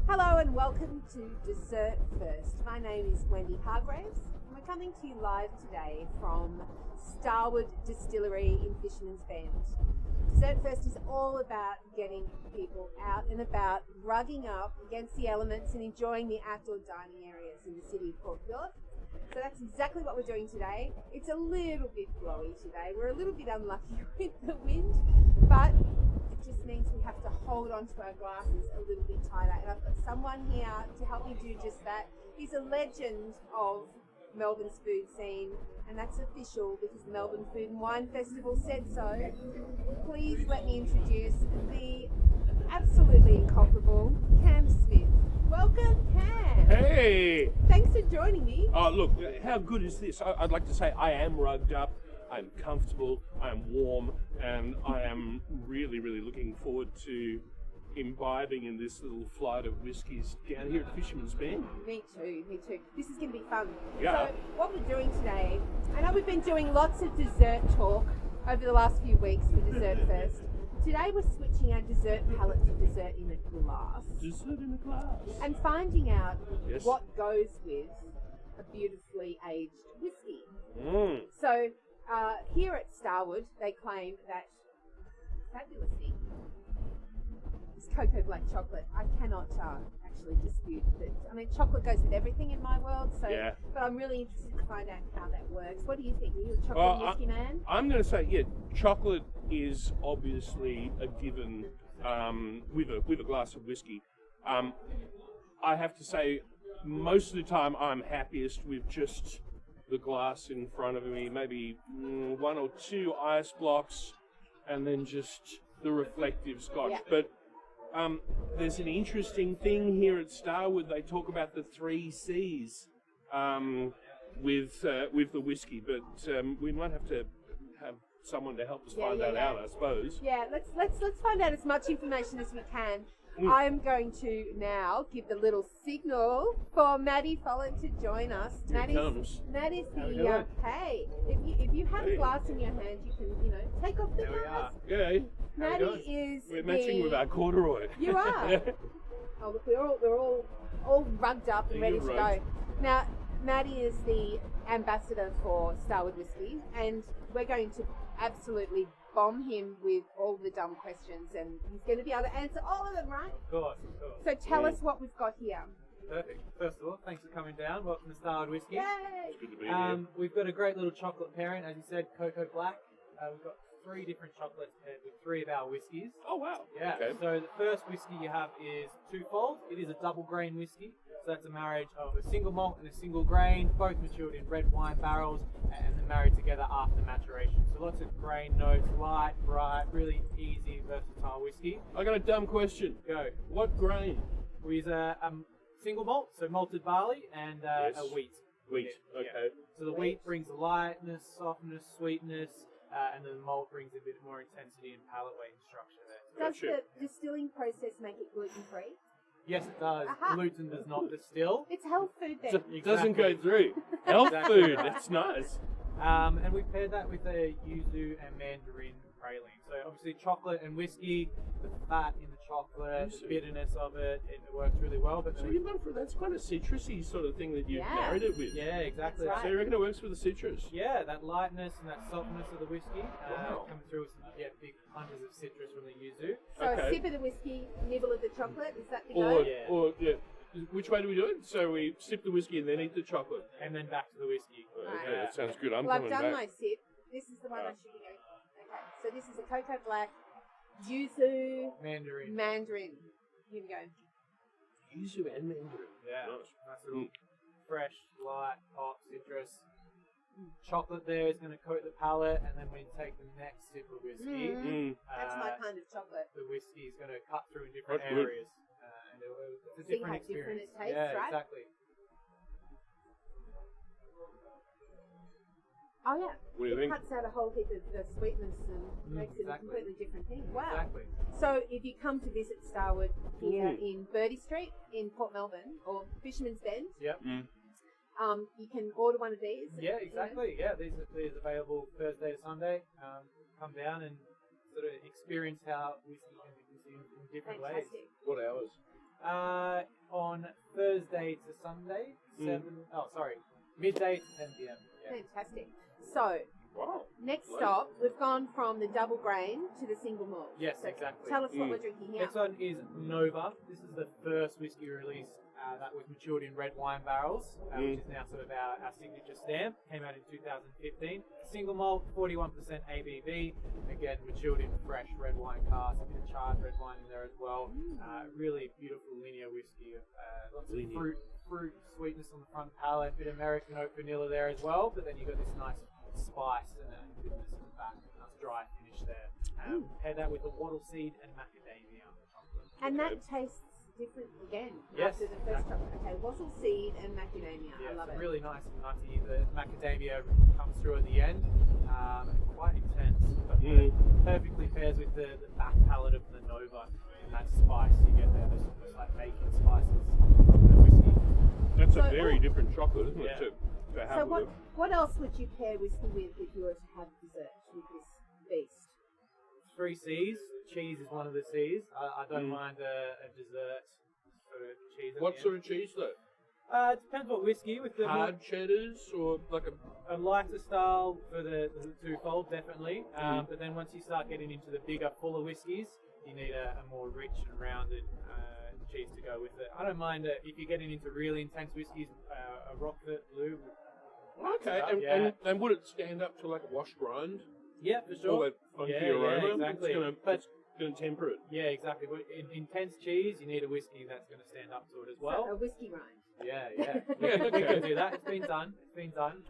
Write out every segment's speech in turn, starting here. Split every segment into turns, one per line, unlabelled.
Hello and welcome to Dessert First. My name is Wendy Hargraves and we're coming to you live today from Starward Distillery in Fishermans Bend. Dessert First is all about getting people out and about, rugging up against the elements and enjoying the outdoor dining areas in the City of Port Phillip. So that's exactly what we're doing today. It's a little bit blowy today. We're a little bit unlucky with the wind, but it just means we have to hold on to our glasses a little bit tighter. And I've got someone here to help me do just that. He's a legend of Melbourne's food scene, and that's official because the Melbourne Food and Wine Festival said so. Please let me introduce the absolutely incomparable Cam Smith. Welcome, Cam.
Hey!
Thanks for joining me.
Oh, look, how good is this? I'd like to say I am rugged up, I'm comfortable, I'm warm, and I am really, really looking forward to imbibing in this little flight of whiskies down here at Fishermans Bend.
Me too, me too. This is going to be fun.
Yeah.
So what we're doing today, I know we've been doing lots of dessert talk over the last few weeks for Dessert First. Today we're switching our dessert palette to dessert in a glass.
Dessert in a glass.
And finding out
Yes.
what goes with a beautifully aged whiskey.
Mm.
So here at Starward, they claim that fabulous thing is cocoa black chocolate. I cannot actually dispute that. I mean, chocolate goes with everything in my world, so.
Yeah.
But I'm really interested to find out how that works. What do you think? Are you a chocolate
Well,
whiskey man?
I'm going to say, yeah, chocolate is obviously a given with a glass of whiskey. I have to say, most of the time I'm happiest with just the glass in front of me, maybe one or two ice blocks, and then just the reflective scotch.
Yeah.
But there's an interesting thing here at Starwood. They talk about the 3 C's with the whiskey, but we might have to have someone to help us find that out, I suppose.
Yeah, let's find out as much information as we can. I'm going to now give the little signal for Maddie Follen to join us. Maddie's the hey. If you have a glass in your hand, you can take off the glass.
Yeah.
Maddie is
We're matching with our corduroy.
You are. Oh look, we're all rugged up and ready to go. Now, Maddie is the ambassador for Starward Whiskey, and we're going to absolutely bomb him with all the dumb questions, and he's going to be able to answer all of them, right?
Of course.
So tell us what we've got here.
Perfect. First of all, thanks for coming down. Welcome to Starward Whiskey.
Yay!
It's good to be here.
We've got a great little chocolate pairing, as you said, cocoa black. We've got 3 different chocolates paired with 3 of our whiskies.
Oh, wow.
Yeah.
Okay.
So the first whiskey you have is twofold. It is a double grain whiskey. So that's a marriage of a single malt and a single grain, both matured in red wine barrels and then married together after maturation. So lots of grain notes, light, bright, really easy, versatile whiskey.
I got a dumb question.
Go.
What grain?
We use a single malt, so malted barley, and
Yes.
a wheat.
Wheat.
Yeah.
Okay.
So the wheat brings lightness, softness, sweetness, and then the malt brings a bit more intensity and palate weight and structure there.
Does the distilling process make it gluten-free?
Yes, it does.
Aha.
Gluten does not distill.
It's health food then.
So it doesn't go through. Health food. That's nice.
And we paired that with a yuzu and mandarin praline. So obviously chocolate and whiskey, the fat in the chocolate, the bitterness of it, it works really well. But
So you've gone for that's quite a citrusy sort of thing that you've
Yeah.
married it with.
yeah, exactly.
That's right.
So you reckon it works with the citrus?
Yeah, that lightness and that softness of the whiskey
Wow.
coming through with some big punches of citrus from the yuzu.
So
Okay.
a sip of the whiskey, nibble of the chocolate, is that the
Or,
go?
Yeah.
which way do we do it? So we sip the whiskey and then eat the chocolate.
And then back to the whiskey.
Okay, that sounds good. I'm
Well, I've
coming
done
back.
my sip. This is the one I should be going. Okay, so this is a cocoa black, yuzu,
Mandarin.
mandarin. Here we go.
Yuzu and mandarin.
Yeah.
Nice.
Nice little fresh, light, hot citrus. Chocolate there is going to coat the palate, and then when you take the next sip of whiskey,
That's my kind of chocolate.
the whiskey is going to cut through in different
That's good.
areas. And it's a
See
different
how different
experience.
it tastes,
yeah,
right?
exactly.
Oh yeah,
What do you
it
think?
cuts out a whole heap of the sweetness and makes it a
exactly.
completely different thing. Wow.
Exactly.
So if you come to visit Starward here in Birdie Street in Port Melbourne or Fishermans Bend,
Yep.
you can order one of these.
Yeah, exactly. Yeah, these are available Thursday to Sunday. Come down and sort of experience how whiskey can be consumed in different ways.
Fantastic.
What hours?
On Thursday to Sunday, midday to 10 p.m. Yeah.
Fantastic. So,
Wow.
next stop, we've gone from the double grain to the single malt.
Yes,
So
exactly.
Tell us what we're drinking here.
Next one is Nova. This is the first whiskey release that was matured in red wine barrels, which is now sort of our signature stamp. Came out in 2015. Single malt, 41% ABV. Again, matured in fresh red wine casks. A bit of charred red wine in there as well. Really beautiful linear whiskey. Lots of fruit sweetness on the front palate. Bit of American oak vanilla there as well. But then you've got this nice spice and goodness in the back. Nice dry finish there. Pair that with the wattle seed and macadamia chocolate.
And that tastes different again
Yes,
after the first chocolate. Okay, wattle seed and macadamia.
Yeah,
I love
it's
it.
really nice and nutty. The macadamia comes through at the end. Quite intense, but perfectly pairs with the back palate of the Nova and that spice you get there. There's almost like bacon spices from the whiskey.
That's
So-
a very different chocolate, isn't
Yeah.
it? To have
So
with
what else would you pair whiskey with if you were to have dessert with this beast?
3 C's. Cheese is one of the C's. I don't mind a dessert sort of cheese. at
What
the
sort
end.
of cheese though?
It depends what whiskey. With the
Hard cheddars or like a...
a lighter style for the twofold, definitely. But then once you start getting into the bigger, fuller whiskies, you need a more rich and rounded cheese to go with it. I don't mind if you're getting into really intense whiskies, a Rockford Blue.
Okay, and would it stand up to like a washed rind?
Yeah, for
All
sure.
that funky
Yeah,
aroma?
exactly.
It's gonna temper it.
Yeah, exactly. But in intense cheese, you need a whiskey that's going to stand up to it as well.
So a whiskey rind.
Yeah, yeah.
Yeah,
We
okay.
can do that. It's been done.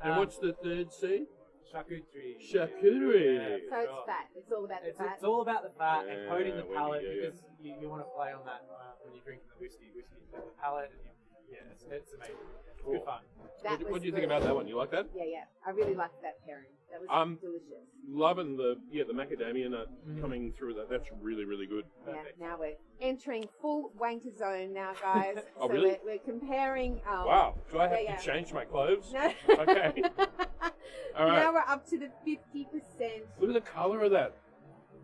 And what's the third C?
Charcuterie.
Charcuterie.
Yeah,
So it's fat. It's all about the fat.
It's all about the fat and coating the
Yeah,
palate
yeah, yeah.
because you want to play on that when you're drinking the whiskey. Whiskey the palate and it's amazing. It's good fun.
That
What
was
do you think
good.
about that one? You like that?
Yeah. I really liked that pairing. That was delicious.
Loving the macadamia nut coming through that. That's really, really good.
Perfect.
Yeah, now we're entering full wanker zone now, guys.
Oh,
so
really?
we're comparing.
Wow. Do I have
yeah.
to change my clothes?
No.
Okay. All right.
Now we're up to the 50%.
Look at the colour of that.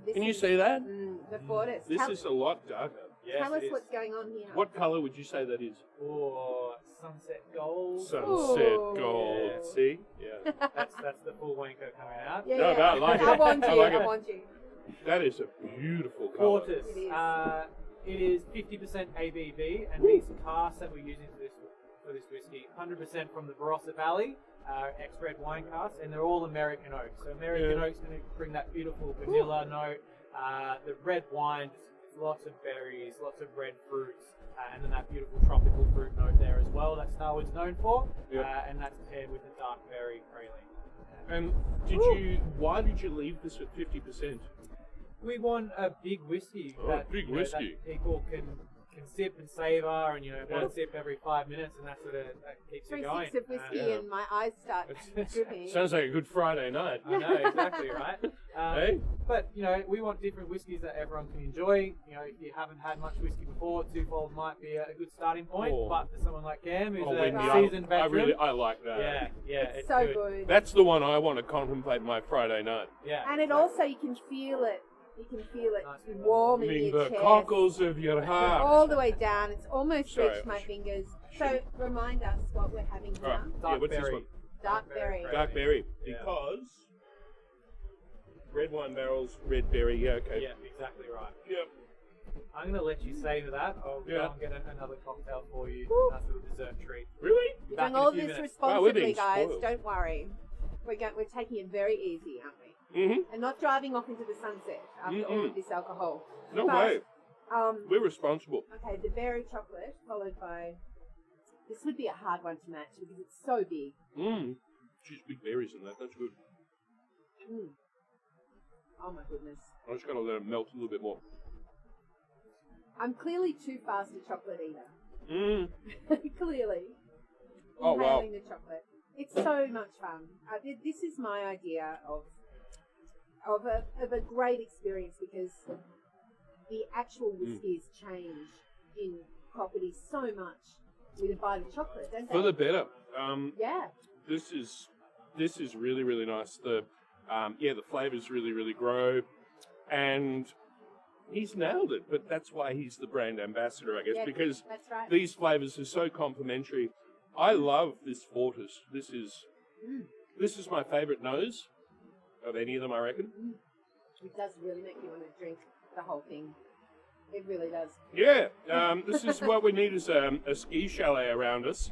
This
Can you
is,
see that?
The Fortis.
This is a lot darker.
Yes,
Tell us
it is.
what's going on here.
What colour would you say that is?
Or sunset gold.
Sunset
Ooh.
gold.
Yeah.
See? Yeah.
That's the full wanker coming out.
Yeah,
No,
yeah.
I like
I
it.
want you.
I like
I
it.
want you.
That is a beautiful colour.
Fortis.
It is.
It is 50% ABV, and these casks that we're using for this whiskey, 100% from the Barossa Valley, ex-red wine casks, and they're all American oak. So American oak's going to bring that beautiful vanilla note. The red wine, just lots of berries, lots of red fruits, and then that beautiful tropical fruit note there as well that Starward's known for, and that's paired with the dark berry praline.
And why did you leave this at 50%?
We want a big whiskey that,
big
you know,
whiskey.
that people can sip and savour, and one sip every 5 minutes, and that sort of keeps you
3
going.
sips of whiskey and my eyes start dripping.
Sounds like a good Friday night.
I know, exactly, right?
Hey?
But, we want different whiskies that everyone can enjoy. If you haven't had much whiskey before, twofold might be a good starting point.
Oh.
But for someone like Cam, who's
Wendy,
a seasoned veteran,
I like that.
yeah,
It's so
good.
good.
That's the one I want to contemplate my Friday night.
Yeah,
And it also, you can feel it. You can feel it
Nice.
warming
In
your
the
chest.
cockles of your heart.
All the way down. It's almost
Sorry,
reached my
sh-
fingers. So remind us what we're having here.
Right.
dark
what's this
berry.
one?
Dark berry.
Dark berry.
Yeah.
Because red wine barrels, red berry. Yeah, okay.
Yeah, exactly right.
Yep.
I'm going to let you savour that. I'll go
Yeah.
and get another cocktail for you.
Woo.
Nice little dessert treat.
Really?
We're
Back
doing
in a
all
few
this
minutes.
Wow, we're
responsibly,
being
guys.
spoiled.
Don't worry. We're taking it very easy, aren't we?
Mm-hmm.
And not driving off into the sunset after all of this alcohol.
No
But,
way.
Um,
We're responsible.
okay, the berry chocolate followed by. This would be a hard one to match because it's so big.
Geez, big berries in that. That's good.
Oh my goodness.
I just got to let it melt a little bit more.
I'm clearly too fast a chocolate eater.
Mm.
Clearly.
Oh, wow.
Inhaling the chocolate. It's so much fun. This is my idea of a great experience because the actual whiskies change in property so much with a bite of chocolate, don't they?
For the better.
Yeah.
This is really, really nice. The the flavors really, really grow, and he's nailed it. But that's why he's the brand ambassador, I guess,
Yeah,
because
that's right.
these flavours are so complementary. I love this Fortis. This is my favourite nose of any of them, I reckon.
It does really make you want to drink the whole thing. It really does.
Yeah, this is what we need is a ski chalet around us.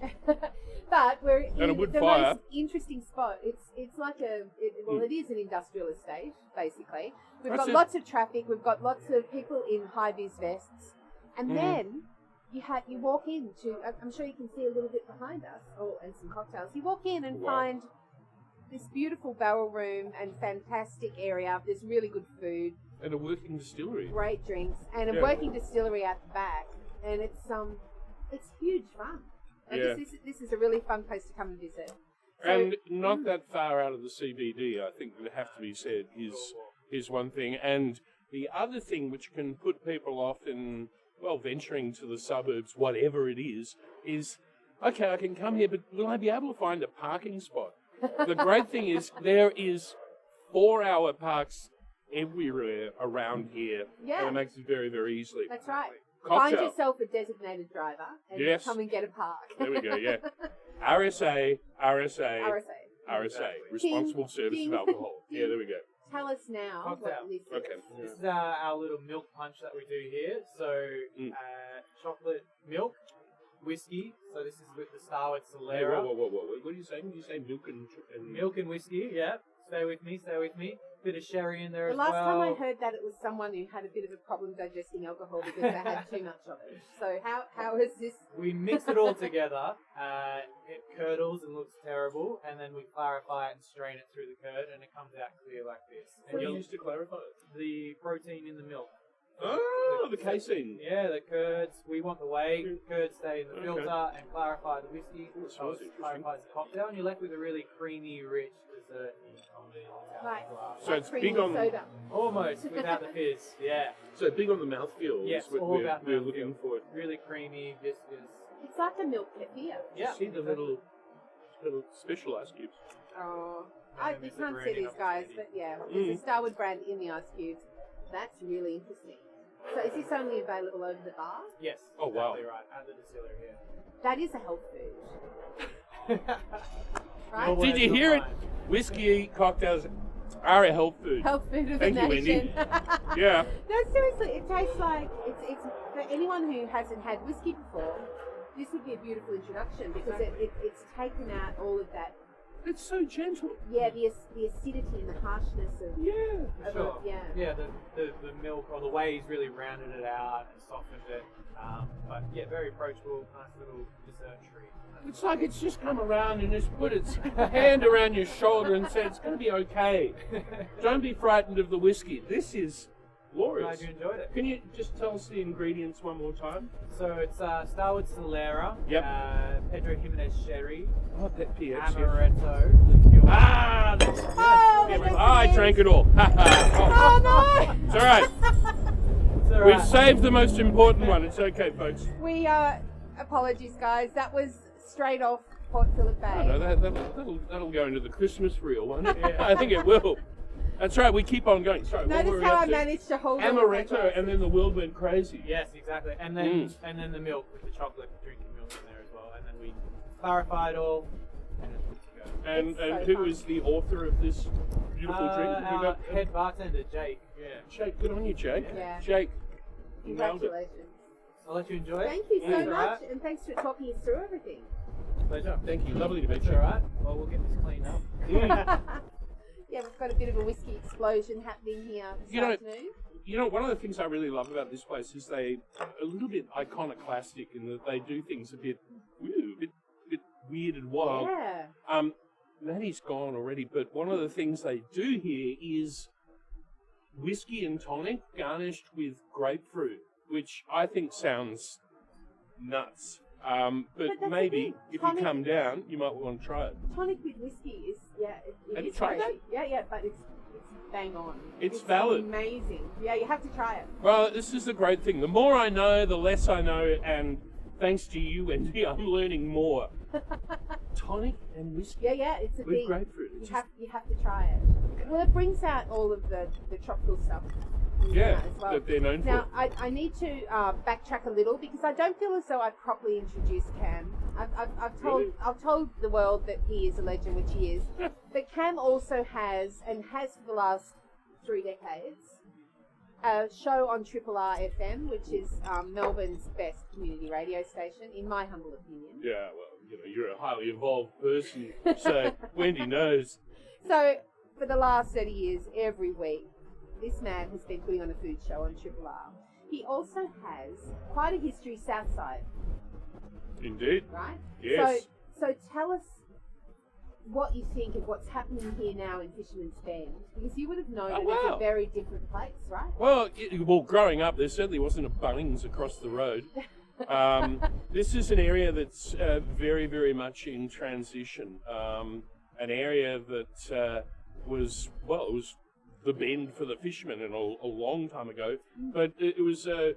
But we're
And a
in
wood
the
fire.
most interesting spot. It's like it is an industrial estate, basically. We've
That's
got
it.
lots of traffic. We've got lots of people in high-vis vests. And then you walk into, I'm sure you can see a little bit behind us, and some cocktails. You walk in and
Wow.
find this beautiful barrel room and fantastic area. There's really good food,
And a working distillery.
great drinks, and a
Yeah.
working distillery at the back. And it's huge fun. Like,
Yeah.
this is a really fun place to come and visit. So,
And not that far out of the CBD, I think would have to be said, is one thing. And the other thing which can put people off in, well, venturing to the suburbs, whatever it is, okay, I can come here, but will I be able to find a parking spot? The great thing is there is 4-hour parks everywhere around here.
Yeah.
And it makes it very, very easily.
that's right.
Cocktail.
Find yourself a designated driver and
Yes.
come and get a park.
There we go, yeah. RSA.
RSA.
Responsible service
ding.
of alcohol. Yeah, there we go.
Tell us now
Cocktail.
what this is.
Okay.
This is our little milk punch that we do here. So, chocolate milk, whiskey. So this is with the Starward
Hey,
Solera.
whoa. What are you saying? Did you say milk and
Milk and whiskey, yeah. Stay with me. Bit of sherry in there
The
as
last
well.
time I heard that, it was someone who had a bit of a problem digesting alcohol because they had too much of it. So how is this?
We mix it all together. It curdles and looks terrible, and then we clarify it and strain it through the curd, and it comes out clear like this.
what
And
do you
you'll
use to clarify it?
the protein in the milk.
Oh, the casein.
Yeah, the curds. We want the whey. Curds stay in the
Okay.
filter and clarify the whiskey.
Oh, that
So
sounds
it
interesting.
clarifies the cocktail, and you're left with a really creamy, rich dessert.
Like,
So it's
creamy
big on-
soda.
Almost without the fizz. Yeah,
So big on the mouthfeel.
Yes,
is what
all about
we're
mouthfeel.
looking for.
really creamy, viscous.
It's like a milk kefir.
Yeah,
See the little special ice cubes.
Oh,
And then
you
there's the
can't see
branding
these
up
guys,
the
but yeah, there's a Starward brand in the ice cubes. That's really interesting. So is this only available over the bar?
Yes.
Oh, wow.
Exactly right. At the distillery. Yeah.
That is a health food, right?
Your
Did
words,
you
not
hear it?
mine.
Whiskey cocktails are a health food.
Health food of
Thank
the
you,
nation.
Wendy. Yeah.
No, seriously, it tastes like it's for anyone who hasn't had whiskey before. This would be a beautiful introduction because it's taken out all of that.
It's so gentle.
Yeah, the acidity and the harshness of.
Yeah.
of
Sure.
it, yeah.
Yeah, the milk or the whey's really rounded it out and softened it. But yeah, very approachable, nice little dessert treat.
It's like it's just come around and just put its hand around your shoulder and said, it's going to be okay. Don't be frightened of the whiskey. This is glorious.
Glad you enjoyed it.
Can you just tell us the ingredients one more time?
So it's Starward Solera,
Yep.
Pedro Jimenez Sherry,
Oh, that PX.
Amaretto liqueur.
Ah, that's,
Oh,
yeah,
that's
I
nice.
drank it all.
Oh no!
It's all right.
It's all
We've
right.
saved the most important one. It's okay, folks.
We apologies, guys. That was straight off Port Phillip Bay.
I know that'll go into the Christmas reel, won't it?
Yeah.
I think it will. That's right. We keep on going. Sorry. what were
Notice
we
how
up
I
to?
managed to hold on with my
Amaretto,
glasses.
and then the world went crazy.
Yes, exactly. And then the milk with the chocolate drinking milk in there as well. And then we clarify it all, and it's good to go.
And
It's
and
so
who
fun.
is the author of this beautiful drink? Have we
Our
got-
head bartender, Jake. Yeah.
Jake, good on you, Jake.
Yeah.
Jake, you nailed it.
Congratulations.
I'll let you enjoy it.
Thank you so
That's all
much,
right.
and thanks for talking us through everything.
Pleasure.
Thank you. Lovely to meet
That's
you.
all right. Well, we'll get this cleaned up.
Yeah, we've got a bit of a whiskey explosion happening here this
You know-
afternoon.
You know, one of the things I really love about this place is they a little bit iconoclastic in that they do things a bit weird and wild.
Yeah.
Maddie's gone already, but one of the things they do here is whiskey and tonic garnished with grapefruit, which I think sounds nuts. But
that's the
maybe
thing,
if
tonic-
you come down, you might want to try it.
Tonic with whiskey is, it
Have you
is
tried
crazy. Yeah, but it's bang on.
It's valid.
Amazing. Yeah, you have to try it.
Well, this is the great thing. The more I know, the less I know, and thanks to you, Wendy, I'm learning more. Tonic and whiskey
Yeah, it's a
with
thing.
grapefruit.
You
It's
have to try it. Well, it brings out all of the tropical stuff
Yeah,
as well.
that they're known
Now,
for.
I need to backtrack a little because I don't feel as though I've properly introduced Cam. I've told the world that he is a legend, which he is. But Cam also has for the last 3 decades, a show on Triple R FM, which is Melbourne's best community radio station, in my humble opinion.
Yeah, well, you're a highly evolved person, so Wendy knows.
So, for the last 30 years, every week, this man has been putting on a food show on Triple R. He also has quite a history Southside,
Indeed.
right?
Yes.
So tell us what you think of what's happening here now in Fisherman's Bend, because you would have known that it's
wow.
a very different place, right?
Well, growing up, there certainly wasn't a Bunnings across the road. This is an area that's very, very much in transition. An area that was the bend for the fishermen and a long time ago, but it was a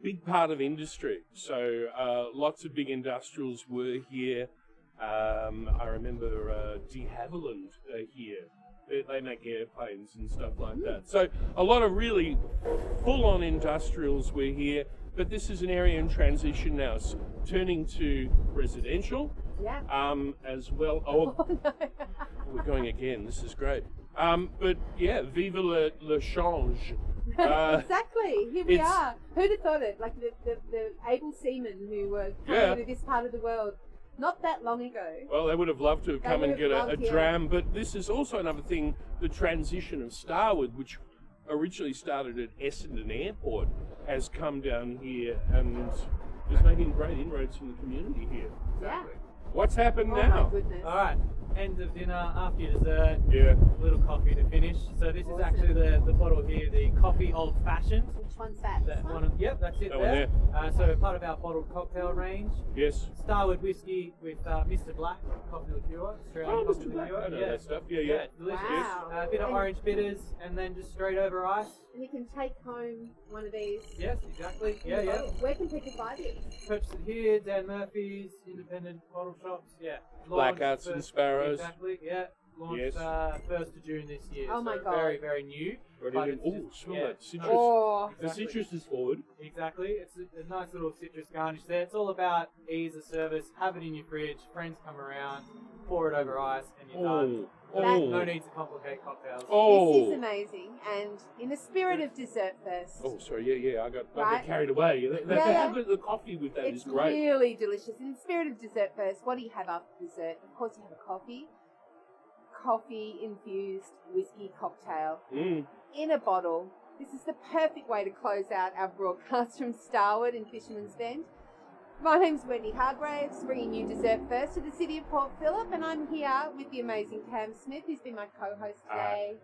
big part of industry. So lots of big industrials were here. I remember de Havilland here. They make airplanes and stuff like that. So a lot of really full-on industrials were here, but this is an area in transition now. It's turning to residential.
Yeah.
As well. Oh,
no.
We're going again. This is great. But yeah, vive le change.
Exactly. Here we are. Who'd have thought it? Like the able seamen who were coming to this part of the world not that long ago.
Well, they would have loved to have come and get a dram, but this is also another thing, the transition of Starward, which originally started at Essendon Airport, has come down here and is making great inroads in the community here.
Yeah.
What's happened
Oh
now?
my goodness.
All right, end of dinner, after your dessert,
Yeah.
a little coffee to finish. So this is actually the bottle here, the coffee old fashioned.
Which one's that?
That one, yep, that's it
That one
there. So part of our bottled cocktail range.
Yes.
Starward whiskey with Mr. Black coffee liqueur, Australian
Oh,
coffee
Mr. Black.
liqueur.
I know
yeah.
that stuff. Yeah.
Delicious.
Wow.
A bit of orange bitters, and then just straight over ice.
And you can take home one of these.
Yes, exactly. Yeah.
Where can people buy these?
Purchase it here, Dan Murphy's, independent bottle shops. Yeah.
Blackouts and Sparrows.
Exactly. Yeah. Launched
Yes.
1st of June this year.
Oh my
so
God.
Very, very new. But it's just-
smell that citrus.
Oh,
The citrus is forward.
Exactly. It's a nice little citrus garnish there. It's all about ease of service. Have it in your fridge. Friends come around. Pour it over ice, and you're done. No need to complicate cocktails.
this is amazing. And in the spirit of dessert first,
Oh, sorry. Yeah. I got
Right.
carried away.
Yeah.
The coffee with that
it's
is great.
really delicious. In the spirit of dessert first, what do you have after dessert? Of course, you have a coffee. Coffee-infused whiskey cocktail in a bottle. This is the perfect way to close out our broadcast from Starward in Fisherman's Bend. My name's Wendy Hargraves, bringing you dessert first to the City of Port Phillip, and I'm here with the amazing Cam Smith, who's been my co-host today,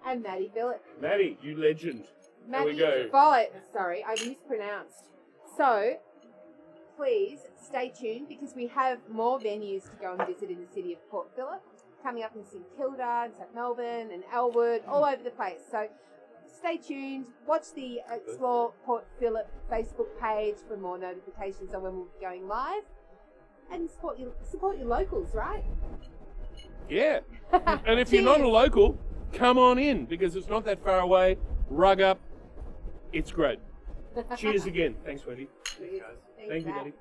and Maddie Billett.
Maddie, you legend. There we
Maddie
go.
Billett. Sorry, I mispronounced. So, please stay tuned because we have more venues to go and visit in the City of Port Phillip, coming up in St Kilda, and St Melbourne, and Elwood, all over the place. So, stay tuned. Watch the Explore Port Phillip Facebook page for more notifications on when we'll be going live. And support your locals, right?
Yeah. And if you're not a local, come on in because it's not that far away. Rug up. It's great. Cheers again. Thanks, Wendy.
Thanks,
Thank you,
Matt.
Wendy.